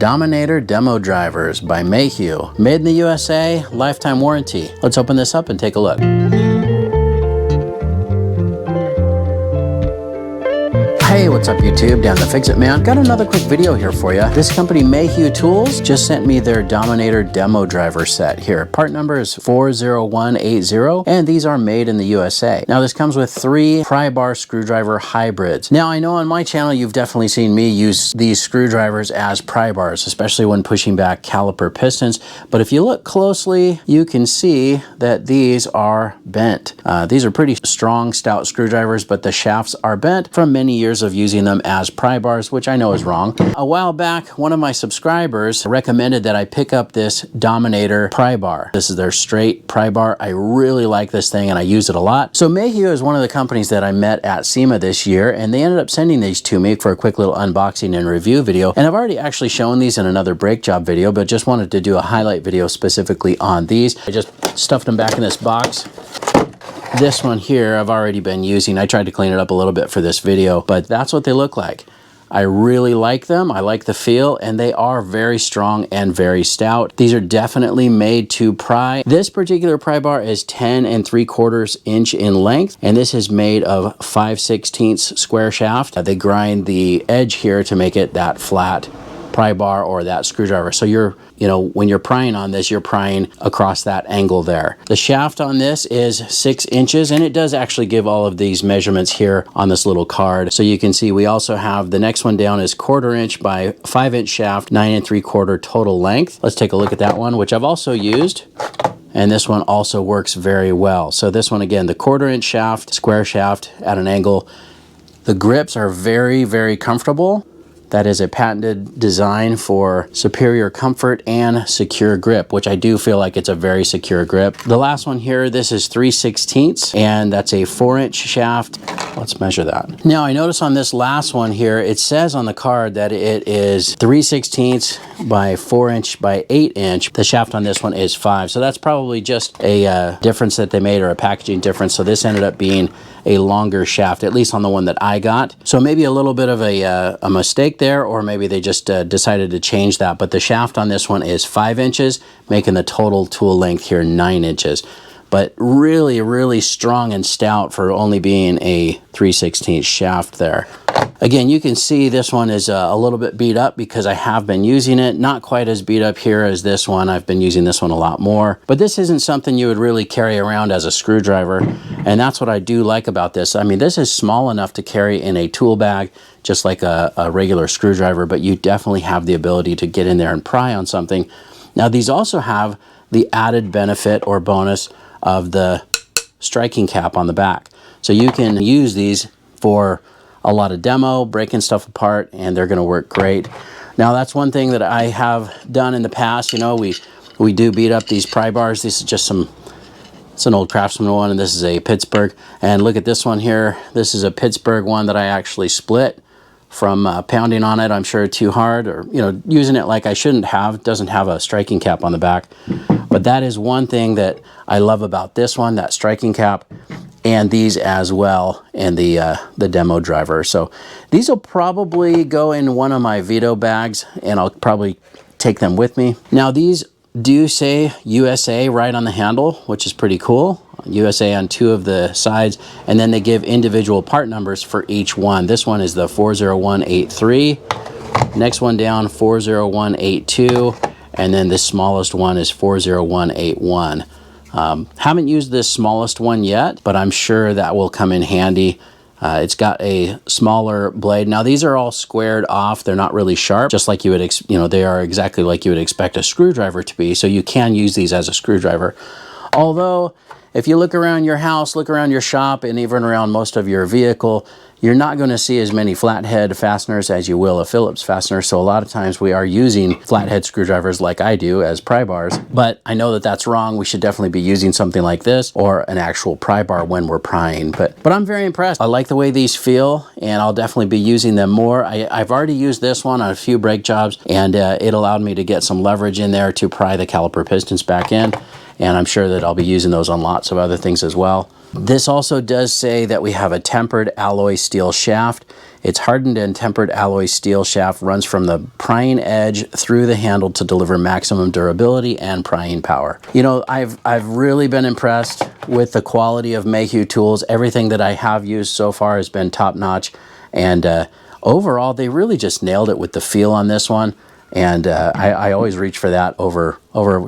Dominator Demo Drivers by Mayhew. Made in the USA, lifetime warranty. Let's open this up and take a look. Hey, what's up YouTube? Dan the Fix-It Man. Got another quick video here for you. This company Mayhew Tools just sent me their Dominator Demo Driver Set. Here, part number is 40180, and these are made in the USA. Now this comes with 3 Pry Bar screwdriver hybrids. Now I know on my channel you've definitely seen me use these screwdrivers as pry bars, especially when pushing back caliper pistons, but if you look closely, you can see that these are bent. These are pretty strong, stout screwdrivers, but the shafts are bent from many years of using them as pry bars, which I know is wrong. A while back, one of my subscribers recommended that I pick up this Dominator Pry Bar. This is their straight pry bar. I really like this thing and I use it a lot. So Mayhew is one of the companies that I met at SEMA this year, and they ended up sending these to me for a quick little unboxing and review video. And I've already actually shown these in another brake job video, but just wanted to do a highlight video specifically on these. I just stuffed them back in this box. This one here I've already been using. I tried to clean it up a little bit for this video, but that's what they look like. I really like them. I like the feel, and they are very strong and very stout. These are definitely made to pry. This particular pry bar is 10 3/4 inch in length, and this is made of 5/16 square shaft. They grind the edge here to make it that flat pry bar or that screwdriver. So when you're prying on this, you're prying across that angle there. The shaft on this is 6 inches, and it does actually give all of these measurements here on this little card. So you can see we also have the next one down is 1/4 inch by 5 inch shaft, 9 3/4 total length. Let's take a look at that one, which I've also used. And this one also works very well. So this one again, the 1/4 inch shaft, square shaft at an angle. The grips are very, very comfortable. That is a patented design for superior comfort and secure grip, which I do feel like it's a very secure grip. The last one here, this is 3/16, and that's a 4-inch shaft. Let's measure that. Now I notice on this last one here, it says on the card that it is 3/16 by 4-inch by 8-inch. The shaft on this one is 5. So that's probably just a difference that they made, or a packaging difference. So this ended up being a longer shaft, at least on the one that I got. So maybe a little bit of a mistake there, or maybe they just decided to change that. But the shaft on this one is 5 inches, making the total tool length here 9 inches. But really, really strong and stout for only being a 3/16 shaft there. Again, you can see this one is a little bit beat up because I have been using it. Not quite as beat up here as this one. I've been using this one a lot more. But this isn't something you would really carry around as a screwdriver. And that's what I do like about this. I mean, this is small enough to carry in a tool bag, just like a regular screwdriver, but you definitely have the ability to get in there and pry on something. Now, these also have the added benefit or bonus of the striking cap on the back. So you can use these for a lot of demo, breaking stuff apart, and they're gonna work great. Now that's one thing that I have done in the past. You know, we do beat up these pry bars. This is just it's an old Craftsman one, and this is a Pittsburgh. And look at this one here. This is a Pittsburgh one that I actually split from pounding on it, I'm sure, too hard, or using it like I shouldn't have. It doesn't have a striking cap on the back. But that is one thing that I love about this one, that striking cap, and these as well, and the demo driver. So these will probably go in one of my Vito bags, and I'll probably take them with me. Now these do say USA right on the handle, which is pretty cool. USA on 2 of the sides, and then they give individual part numbers for each one. This one is the 40183. Next one down, 40182. And then the smallest one is 40181. Haven't used this smallest one yet, but I'm sure that will come in handy. It's got a smaller blade. Now these are all squared off. They're not really sharp, just like you would, they are exactly like you would expect a screwdriver to be. So you can use these as a screwdriver. Although, if you look around your house, look around your shop, and even around most of your vehicle, you're not going to see as many flathead fasteners as you will a Phillips fastener. So a lot of times we are using flathead screwdrivers like I do as pry bars. But I know that that's wrong. We should definitely be using something like this or an actual pry bar when we're prying. But I'm very impressed. I like the way these feel, and I'll definitely be using them more. I've already used this one on a few brake jobs, and it allowed me to get some leverage in there to pry the caliper pistons back in. And I'm sure that I'll be using those on lots of other things as well. This also does say that we have a tempered alloy steel shaft, Its hardened and tempered alloy steel shaft runs from the prying edge through the handle to deliver maximum durability and prying power. You know, I've really been impressed with the quality of Mayhew Tools. Everything that I have used so far has been top-notch, and overall, they really just nailed it with the feel on this one. And I always reach for that over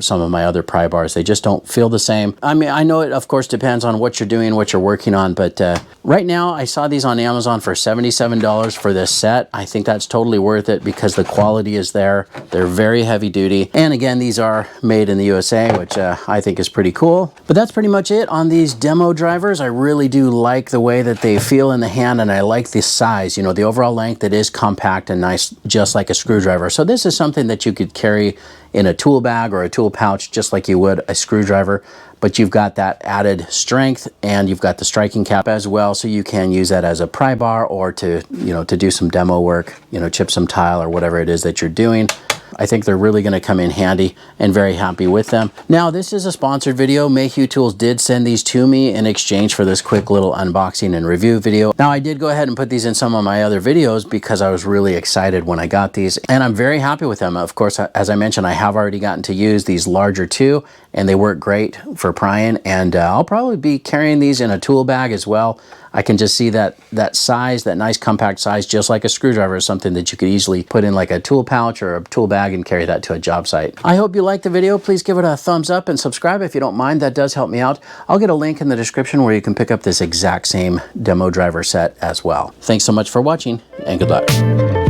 some of my other pry bars. They just don't feel the same. I mean, I know it, of course, depends on what you're doing, what you're working on, but right now I saw these on Amazon for $77 for this set. I think that's totally worth it because the quality is there. They're very heavy duty. And again, these are made in the USA, which I think is pretty cool. But that's pretty much it on these demo drivers. I really do like the way that they feel in the hand, and I like the size. You know, the overall length, it is compact and nice, just like a screwdriver. So this is something that you could carry in a tool bag or a tool pouch, just like you would a screwdriver, but you've got that added strength and you've got the striking cap as well, so you can use that as a pry bar or to, you know, to do some demo work, you know, chip some tile or whatever it is that you're doing. I think they're really going to come in handy, and very happy with them. Now, this is a sponsored video. Mayhew Tools did send these to me in exchange for this quick little unboxing and review video. Now, I did go ahead and put these in some of my other videos because I was really excited when I got these, and I'm very happy with them. Of course, as I mentioned, I have already gotten to use these larger two, and they work great for prying, and I'll probably be carrying these in a tool bag as well. I can just see that size, that nice compact size, just like a screwdriver, is something that you could easily put in like a tool pouch or a tool bag and carry that to a job site. I hope you liked the video. Please give it a thumbs up and subscribe if you don't mind. That does help me out. I'll get a link in the description where you can pick up this exact same demo driver set as well. Thanks so much for watching, and good luck.